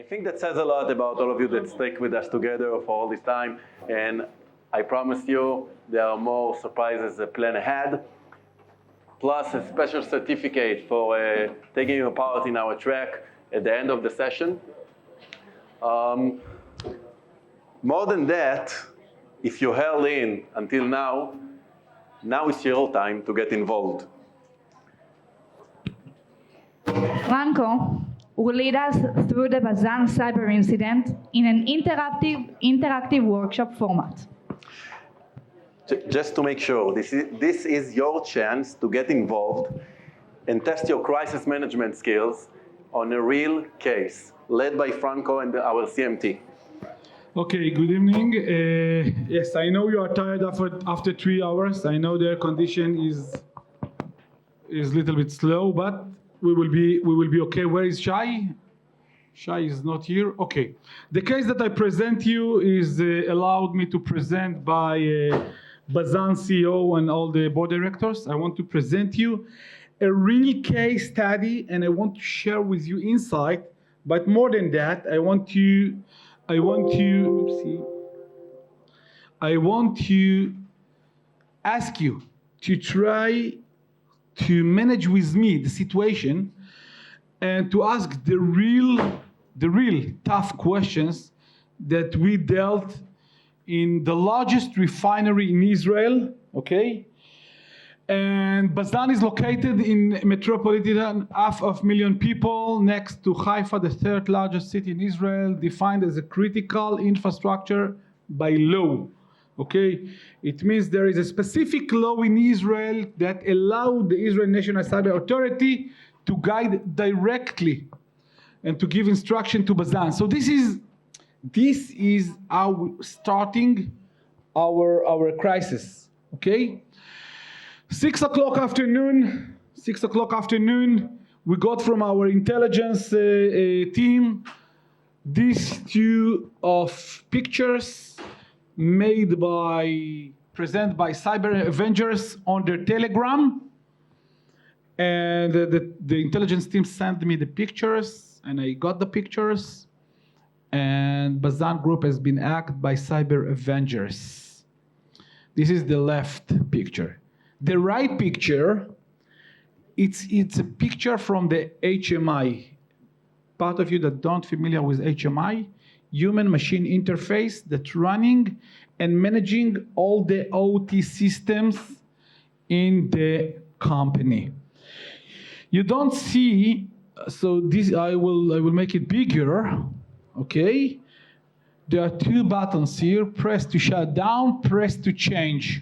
I think that says a lot about all of you that stick with us together for all this time, and I promise you there are more surprises planned ahead, plus a special certificate for taking your part in our track at the end of the session. More than that, if you held in until now is your time to get involved. Franco will lead us through the Bazan cyber incident in an interactive workshop format. Just to make sure, this is your chance to get involved and test your crisis management skills on a real case, led by Franco and our CMT. Okay, good evening. Yes, I know you are tired after 3 hours. I know the air condition is a little bit slow, but we will be okay. Where is Shai? Shai is not here. Okay. The case that I present you is allowed me to present by Bazan CEO and all the board directors. I want to present you a real case study, and I want to share with you insight. But more than that, I want to ask you to try to manage with me the situation and to ask the real tough questions that we dealt in the largest refinery in Israel, okay? And Bazan is located in metropolitan 500,000 people next to Haifa, the third largest city in Israel, defined as a critical infrastructure by law. Okay, it means there is a specific law in Israel that allowed the Israel National Cyber Authority to guide directly and to give instruction to Bazan. So this is our starting our crisis. Okay, 6 o'clock afternoon, we got from our intelligence team these two of pictures presented by Cyber Avengers on their Telegram. And the intelligence team sent me the pictures, and I got the pictures. And Bazan Group has been hacked by Cyber Avengers. This is the left picture. The right picture, it's a picture from the HMI. Part of you that don't familiar with HMI, human-machine interface that's running and managing all the OT systems in the company. You don't see, so this I will make it bigger, okay? There are two buttons here, press to shut down, press to change.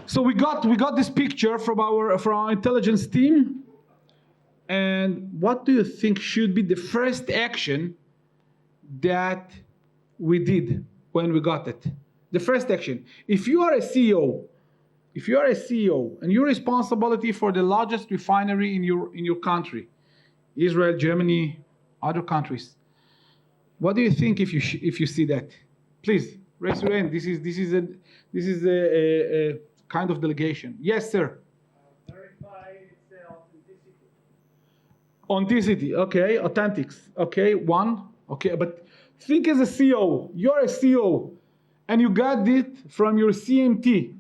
So we got this picture from our intelligence team, and what do you think should be the first action that we did when we got it? The first action. If you are a CEO and your responsibility for the largest refinery in your country, Israel, Germany, other countries, what do you think if you see that? Please raise your hand. This is a kind of delegation. Yes, sir. Verify its authenticity. Authenticity. Okay. Authentics. Okay. One. Okay. But think as a CEO. You're a CEO, and you got it from your CMT.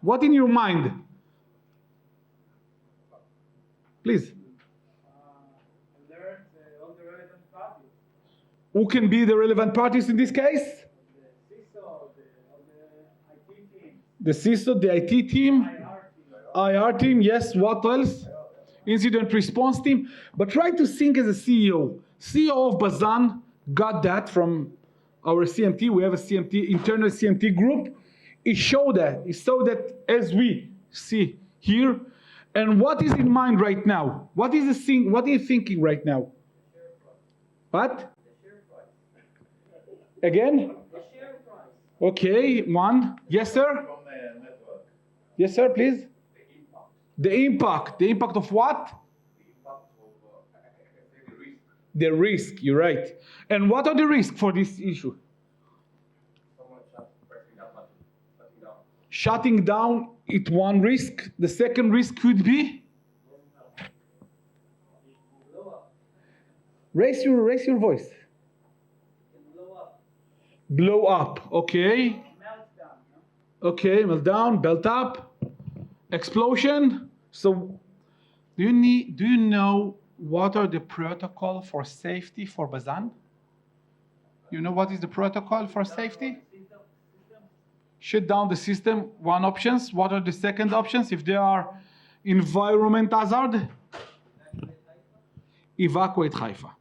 What in your mind? Please. Alert all the relevant parties. Who can be the relevant parties in this case? The CISO, the IT team. The CISO, the IT team, IR team, yes, what else? Incident response team. But try to think as a CEO. CEO of Bazan got that from our CMT. We have a CMT, internal CMT group. He saw that as we see here. And what is in mind right now? What are you thinking right now? What? Again? Okay, one. Yes, sir? Yes, sir, please. The impact. The impact of what? The risk, you're right. And what are the risks for this issue? Shutting down, it's one risk. The second risk could be? Raise your voice. Blow up, okay. Okay, meltdown, belt up, explosion. So, do you know what are the protocol for safety for Bazan? You know what is the protocol for safety? Shut down the system, one options. What are the second options? If there are environment hazard, evacuate Haifa.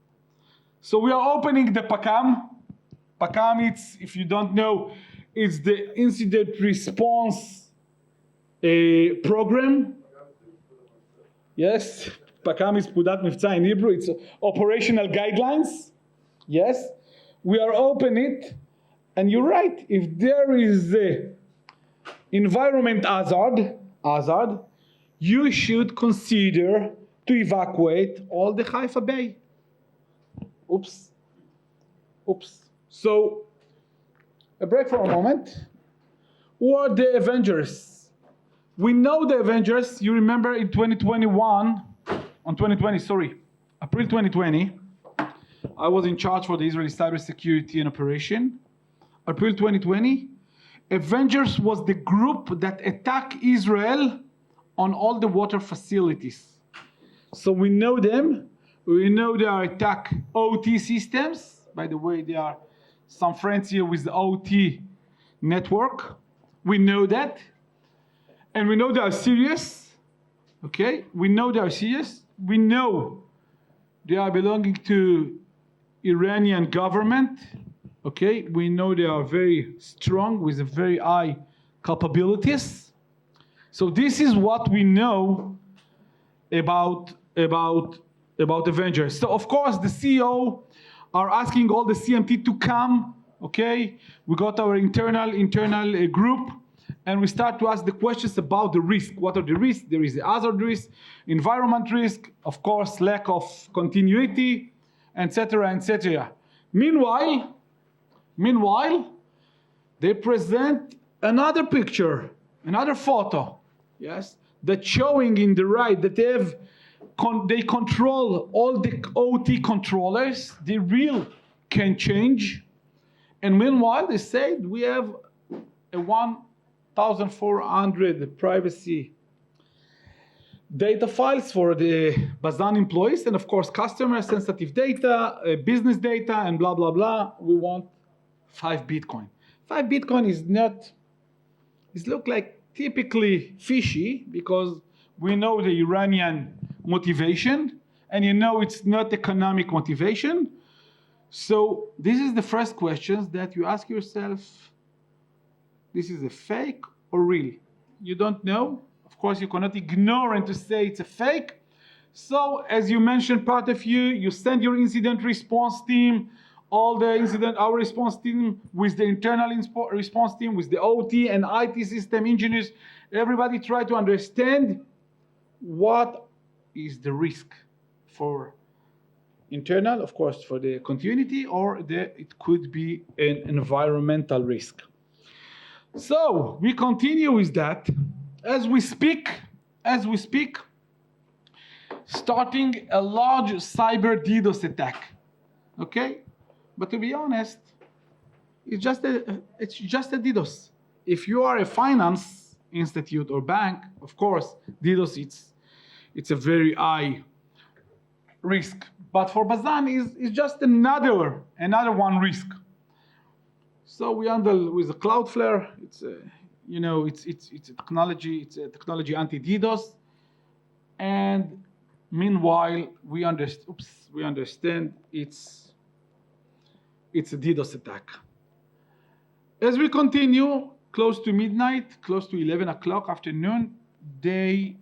So we are opening the PACAM. PACAM, it's, if you don't know, it's the incident response program. Yes, PACAM is Pudat Mivtza in Hebrew. It's operational guidelines. Yes, we are opening it. And you're right, if there is a environment hazard, you should consider to evacuate all the Haifa Bay. Oops. So, a break for a moment. Who are the Avengers? We know the Avengers. You remember in April 2020, I was in charge for the Israeli cybersecurity and operation. April 2020, Avengers was the group that attacked Israel on all the water facilities. So we know them. We know they are attack OT systems. By the way, there are some friends here with the OT network. We know that. And we know they are serious. Okay? We know they are serious. We know they are belonging to Iranian government. Okay, we know they are very strong with very high capabilities. So this is what we know about Avengers. So of course the CEO are asking all the CMT to come. Okay, we got our internal group, and we start to ask the questions about the risk. What are the risks? There is the hazard risk, environment risk, of course, lack of continuity, etc., etc. Meanwhile, they present another picture, another photo, yes, that's showing in the right that they control all the OT controllers. They really can change. And meanwhile, they said we have a 1,400 privacy data files for the Bazan employees, and of course, customer sensitive data, business data, and blah, blah, blah. We want 5 Bitcoin. 5 Bitcoin is not, it looks like typically fishy because we know the Iranian motivation, and you know it's not economic motivation. So this is the first questions that you ask yourself, this is a fake or real? You don't know. Of course, you cannot ignore and to say it's a fake. So as you mentioned, part of you send your incident response team, our response team with the internal response team, with the OT and IT system engineers, everybody try to understand what is the risk for internal, of course, for the continuity, or it could be an environmental risk. So we continue with that. As we speak, starting a large cyber DDoS attack. Okay? But to be honest, it's just a DDoS. If you are a finance institute or bank, of course, DDoS it's a very high risk. But for Bazan is just another one risk. So we handle with the Cloudflare. It's a technology anti-DDoS. And meanwhile, we understand it's a DDoS attack. As we continue, close to midnight, close to 11 o'clock afternoon, they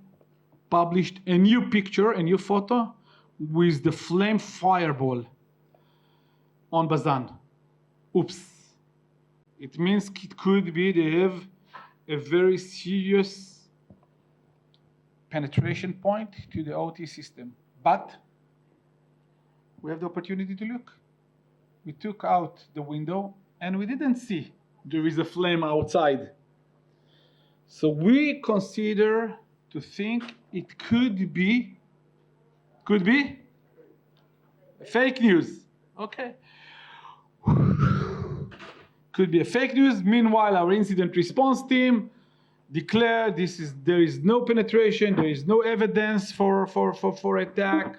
published a new picture, a new photo with the flame fireball on Bazan. Oops. It means it could be they have a very serious penetration point to the OT system. But we have the opportunity to look. We took out the window and we didn't see there is a flame outside. So we consider to think it could be fake news. Okay. Could be a fake news. Meanwhile, our incident response team declared there is no penetration, there is no evidence for attack.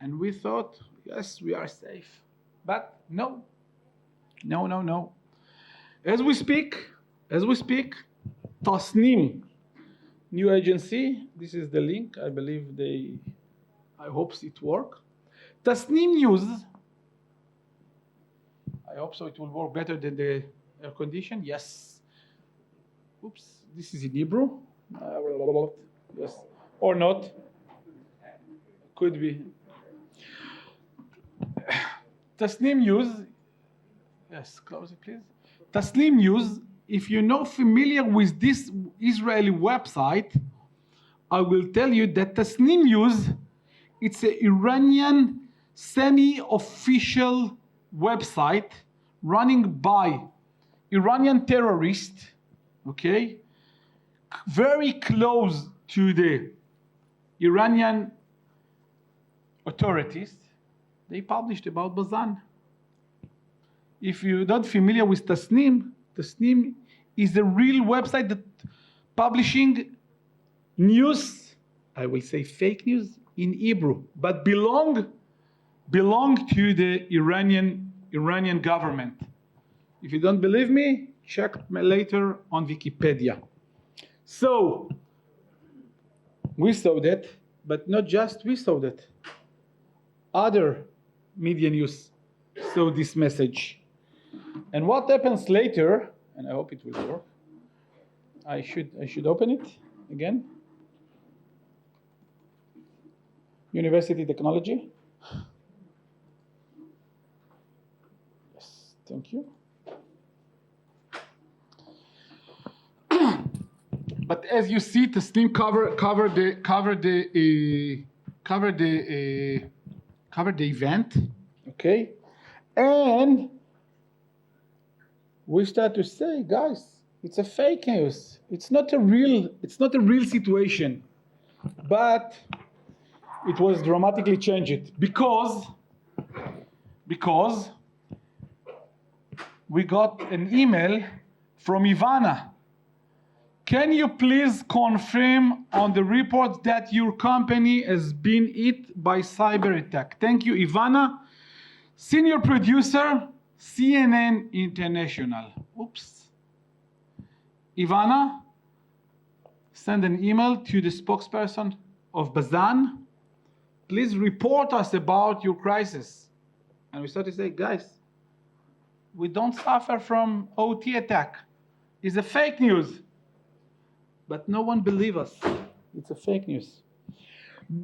And we thought, yes, we are safe. But no. As we speak, Tasnim, new agency, this is the link, I believe I hope it works. Tasnim News, I hope so it will work better than the air condition, yes. Oops, this is in Hebrew. Yes, or not, could be. Tasnim News, yes, close it please. Tasnim News, if you're not familiar with this Israeli website, I will tell you that Tasnim News, it's an Iranian semi-official website running by Iranian terrorists, okay, very close to the Iranian authorities. They published about Bazan. If you're not familiar with Tasnim is a real website that publishing news, I will say fake news, in Hebrew, but belong to the Iranian government. If you don't believe me, check later on Wikipedia. So, we saw that, but not just we saw that. Other media news saw this message. And what happens later, and I hope it will work, I should open it again. University technology. Yes, thank you. But as you see, the Tasnim cover the event, okay, and we start to say, guys, it's a fake news. It's not a real situation, but it was dramatically changed because we got an email from Ivana. Can you please confirm on the report that your company has been hit by cyber attack? Thank you, Ivana, senior producer, CNN International. Oops. Ivana, send an email to the spokesperson of Bazan. Please report us about your crisis. And we start to say, guys, we don't suffer from OT attack. It's a fake news. But no one believes us. It's a fake news.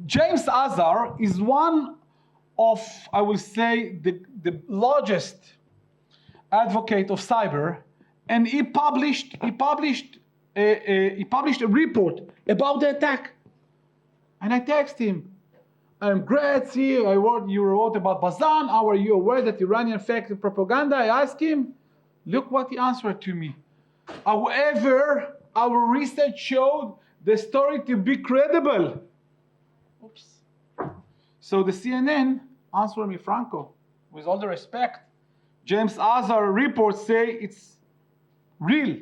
James Azar is one of, I will say, the largest advocate of cyber, and he published a report about the attack. And I text him, I'm great, see, you wrote about Bazan, how are you aware that Iranian fake propaganda? I asked him, look what he answered to me. However, our research showed the story to be credible. Oops. So the CNN answered me, Franco, with all the respect, James Azar reports say it's real.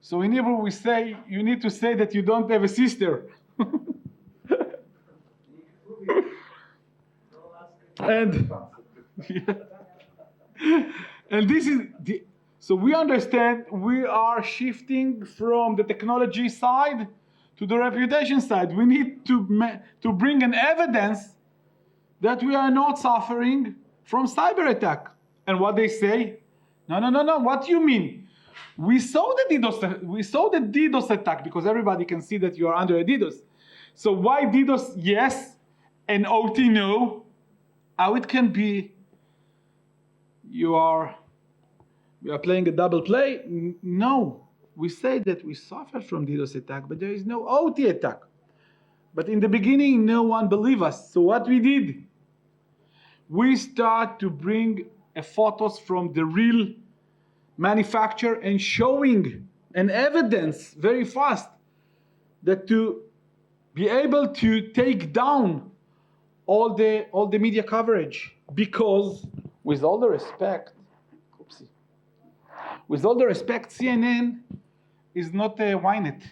So in Hebrew we say, you need to say that you don't have a sister. And this is so we understand we are shifting from the technology side to the reputation side. We need to bring an evidence that we are not suffering from cyber attack. And what they say, no, what do you mean? We saw the DDoS attack because everybody can see that you are under a DDoS. So why DDoS yes and OT no? How it can be we are playing a double play? No, we say that we suffer from DDoS attack, but there is no OT attack. But in the beginning, no one believed us. So what we did, we start to bring photos from the real manufacturer and showing an evidence very fast that to be able to take down all the media coverage, because with all the respect, oopsie, With all the respect, CNN is not a Ynet.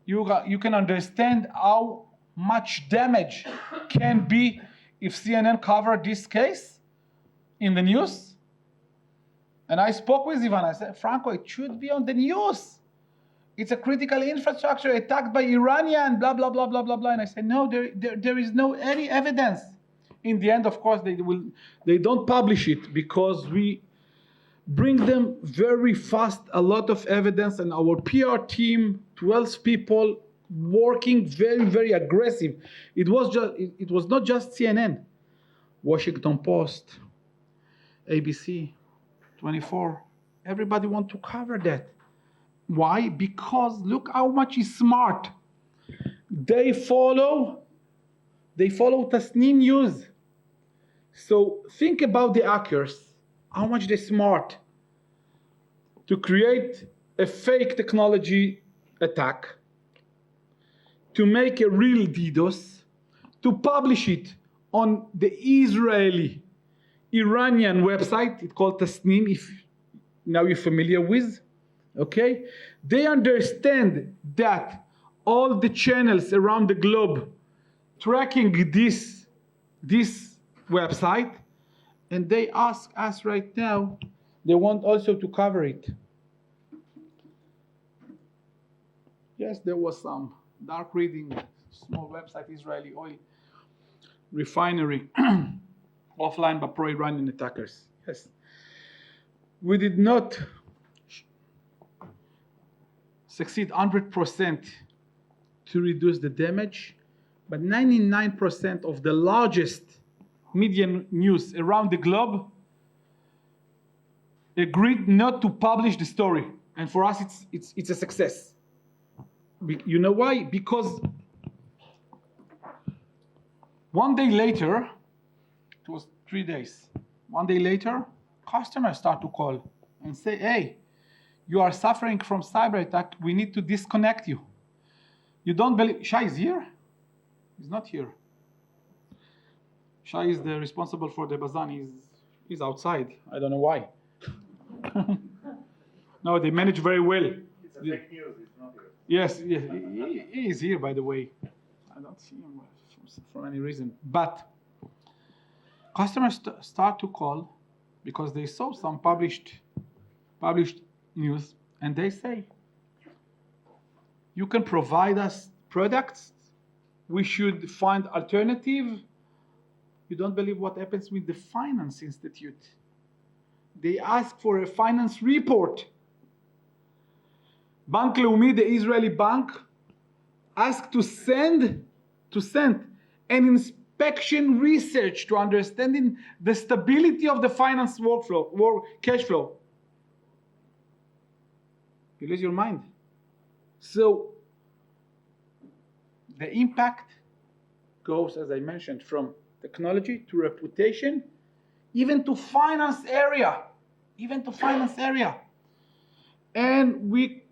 You can understand how much damage can be if CNN covered this case in the news. And I spoke with Ivan. I said, Franco, it should be on the news. It's a critical infrastructure attacked by Iranian, blah, blah, blah, blah, blah, blah. And I said, no, there is no any evidence. In the end, of course, they don't publish it because we bring them very fast a lot of evidence, and our PR team, 12 people, working very, very aggressive. It was not just CNN, Washington Post, ABC, 24. Everybody want to cover that. Why? Because look how much is smart. They follow Tasnim News. So think about the hackers, how much they're smart to create a fake technology attack, to make a real DDoS, to publish it on the Israeli Iranian website. It's called Tasnim, if now you're familiar with. Okay? They understand that all the channels around the globe tracking this website, and they ask us right now, they want also to cover it. Yes, there was some dark reading, small website, Israeli oil refinery, offline by pro-Iranian attackers. Yes. We did not succeed 100% to reduce the damage, but 99% of the largest media news around the globe agreed not to publish the story. And for us, it's a success. You know why? Because one day later, it was 3 days, one day later, customers start to call and say, hey, you are suffering from cyber attack, we need to disconnect you. You don't believe, Shai is here? He's not here. Shai is the responsible for the Bazan, he's outside, I don't know why. No, they manage very well. It's a fake news, it's not here. Yes, he is here, by the way. I don't see him for any reason. But customers start to call because they saw some published news, and they say, you can provide us products, we should find alternative. You don't believe what happens with the Finance Institute. They ask for a finance report. Bank Leumi, the Israeli bank, asked to send an inspection research to understanding the stability of the finance workflow, cash flow. You lose your mind. So the impact goes, as I mentioned, from technology to reputation, even to finance area. And we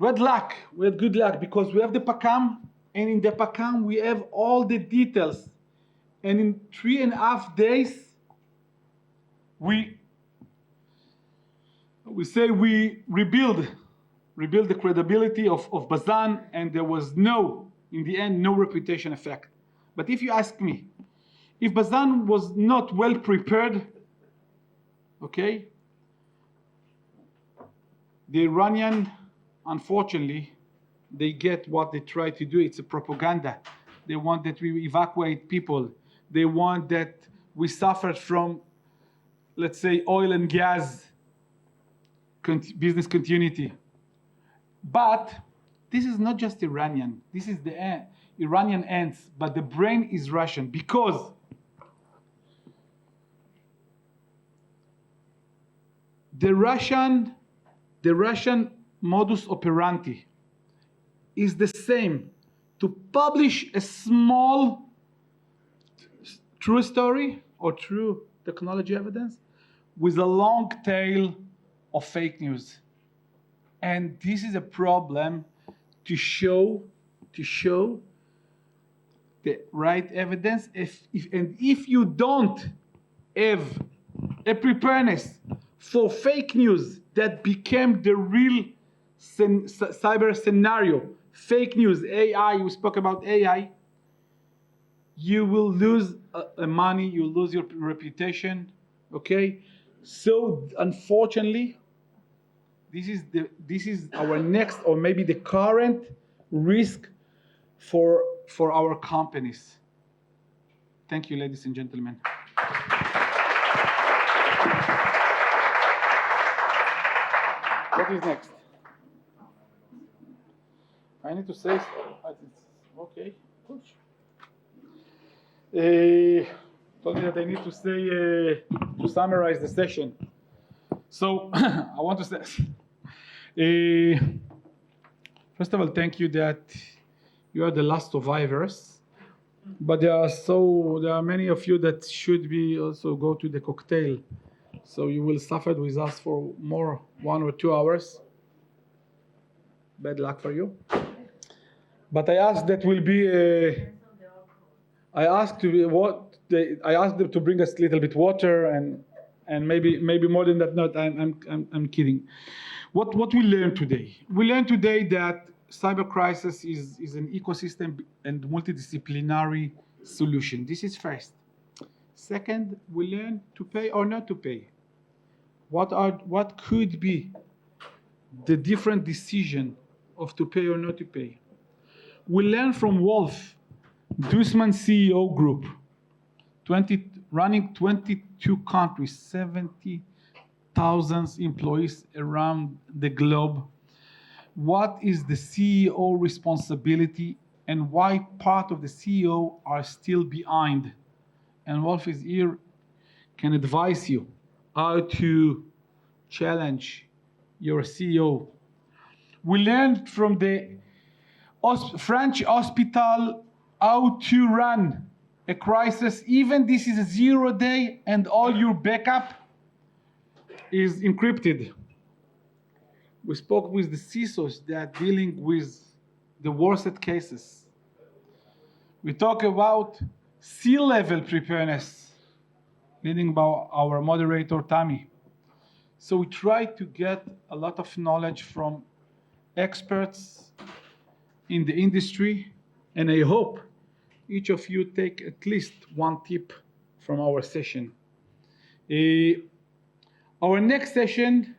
had luck, we had good luck, because we have the PACAM, and in the PACAM we have all the details. And in 3.5 days, we rebuild the credibility of Bazan, and there was in the end, no reputation effect. But if you ask me, if Bazan was not well prepared, okay, the Iranian, unfortunately, they get what they try to do. It's a propaganda. They want that we evacuate people. They want that we suffered from, let's say, oil and gas business continuity. But this is not just Iranian. This is the Iranian ends, but the brain is Russian, because the Russian modus operandi is the same: to publish a small true story or true technology evidence with a long tail of fake news. And this is a problem to show the right evidence. If you don't have a preparedness for fake news that became the real cyber scenario, fake news, AI, we spoke about AI, you will lose money, you lose your reputation, okay? So unfortunately, this is our next, or maybe the current risk for our companies. Thank you, ladies and gentlemen. What is next? I need to say, okay, push. Told me that I need to say, to summarize the session. So I want to say, first of all, thank you that you are the last survivors, but there are many of you that should be also go to the cocktail. So you will suffer with us for more 1 or 2 hours. Bad luck for you. But I asked that will be I asked them to bring us a little bit water and maybe more than that. Not, I'm kidding. What we learned today? We learned today that cyber crisis is an ecosystem and multidisciplinary solution. This is first. Second, we learned to pay or not to pay. What could be the different decision of to pay or not to pay? We learned from Wolf, Dussman CEO Group, running 22 countries, 70,000 employees around the globe. What is the CEO responsibility and why part of the CEO are still behind? And Wolf is here, can advise you how to challenge your CEO. We learned from the French hospital how to run a crisis, even this is a 0 day and all your backup is encrypted. We spoke with the CISOs that are dealing with the worst cases. We talk about C-level preparedness, leading by our moderator, Tammy. So we try to get a lot of knowledge from experts in the industry, and I hope each of you take at least one tip from our session. Our next session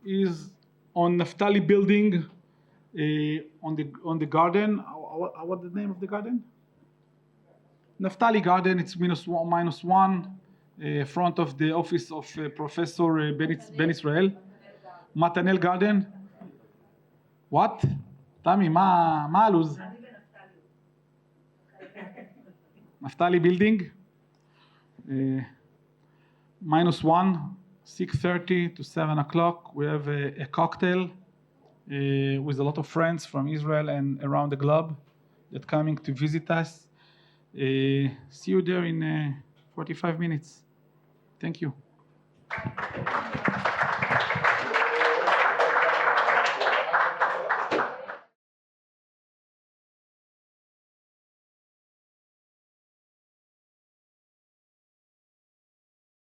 is on Naftali building on the garden. What's the name of the garden? Naftali Garden. It's -1, front of the office of Professor Ben Israel. Matanel Garden. What? תמי, מה הלו"ז? נפתלי building. -1, 6:30 to 7 o'clock. We have a cocktail with a lot of friends from Israel and around the globe that coming to visit us. See you there in 45 minutes. Thank you.